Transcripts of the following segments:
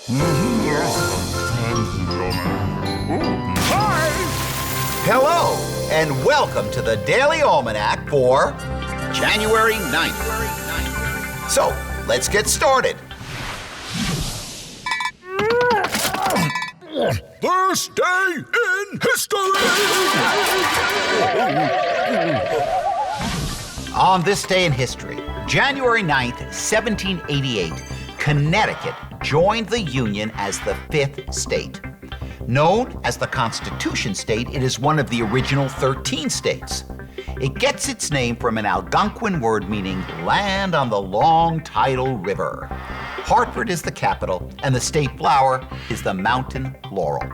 Hi! Hello, and welcome to the Daily Almanac for January 9th. So, let's get started. This day in history! On this day in history, January 9th, 1788, Connecticut joined the Union as the 5th state. Known as the Constitution State, it is one of the original 13 states. It gets its name from an Algonquin word meaning land on the long tidal river. Hartford is the capital, and the state flower is the mountain laurel.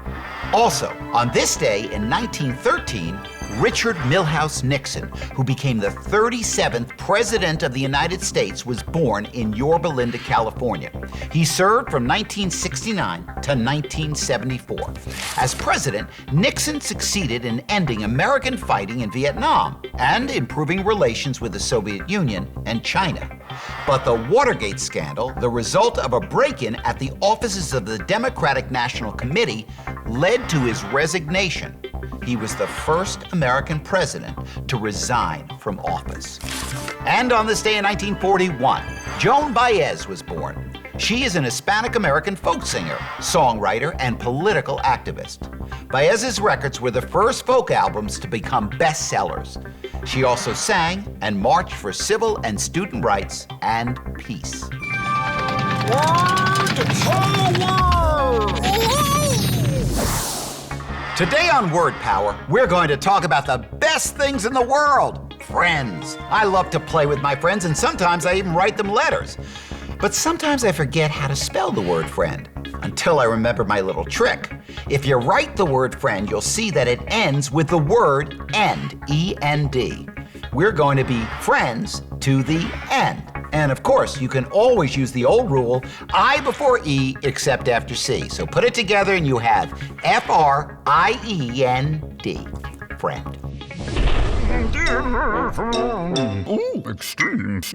Also, on this day in 1913, Richard Milhous Nixon, who became the 37th President of the United States, was born in Yorba Linda, California. He served from 1969 to 1974. As president, Nixon succeeded in ending American fighting in Vietnam and improving relations with the Soviet Union and China. But the Watergate scandal, the result of a break-in at the offices of the Democratic National Committee, led to his resignation. He was the first American president to resign from office. And on this day in 1941, Joan Baez was born. She is an Hispanic-American folk singer, songwriter, and political activist. Baez's records were the first folk albums to become bestsellers. She also sang and marched for civil and student rights and peace. Word Power! Today on Word Power, we're going to talk about the best things in the world, friends. I love to play with my friends, and sometimes I even write them letters. But sometimes I forget how to spell the word friend, until I remember my little trick. If you write the word friend, you'll see that it ends with the word end, E-N-D. We're going to be friends to the end. And of course, you can always use the old rule, I before E except after C. So put it together and you have F-R-I-E-N-D, friend. Ooh, extremes.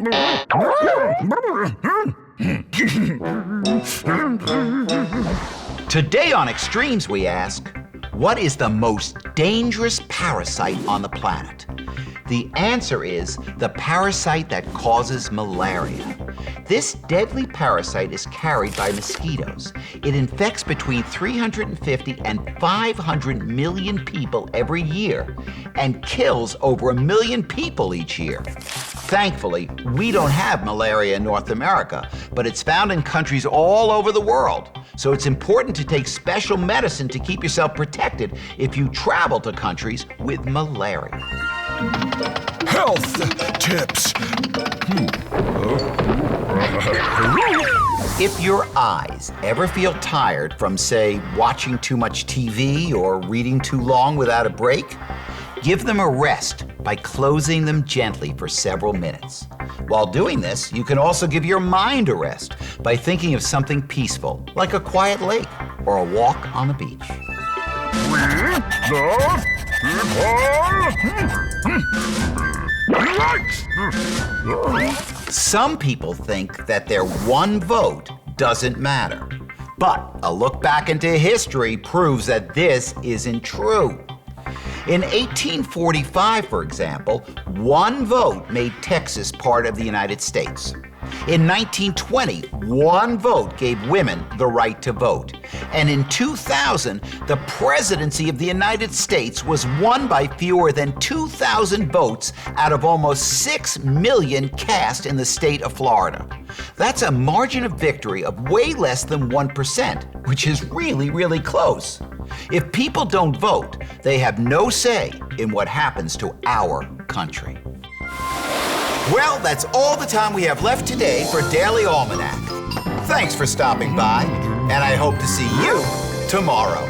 Today on Extremes, we ask, what is the most dangerous parasite on the planet? The answer is the parasite that causes malaria. This deadly parasite is carried by mosquitoes. It infects between 350 and 500 million people every year and kills over 1 million people each year. Thankfully, we don't have malaria in North America, but it's found in countries all over the world. So it's important to take special medicine to keep yourself protected if you travel to countries with malaria. Health tips. If your eyes ever feel tired from, say, watching too much TV or reading too long without a break, give them a rest by closing them gently for several minutes. While doing this, you can also give your mind a rest by thinking of something peaceful, like a quiet lake or a walk on the beach. Some people think that their one vote doesn't matter. But a look back into history proves that this isn't true. In 1845, for example, one vote made Texas part of the United States. In 1920, one vote gave women the right to vote. And in 2000, the presidency of the United States was won by fewer than 2,000 votes out of almost 6 million cast in the state of Florida. That's a margin of victory of way less than 1%, which is really, really close. If people don't vote, they have no say in what happens to our country. Well, that's all the time we have left today for Daily Almanac. Thanks for stopping by, and I hope to see you tomorrow.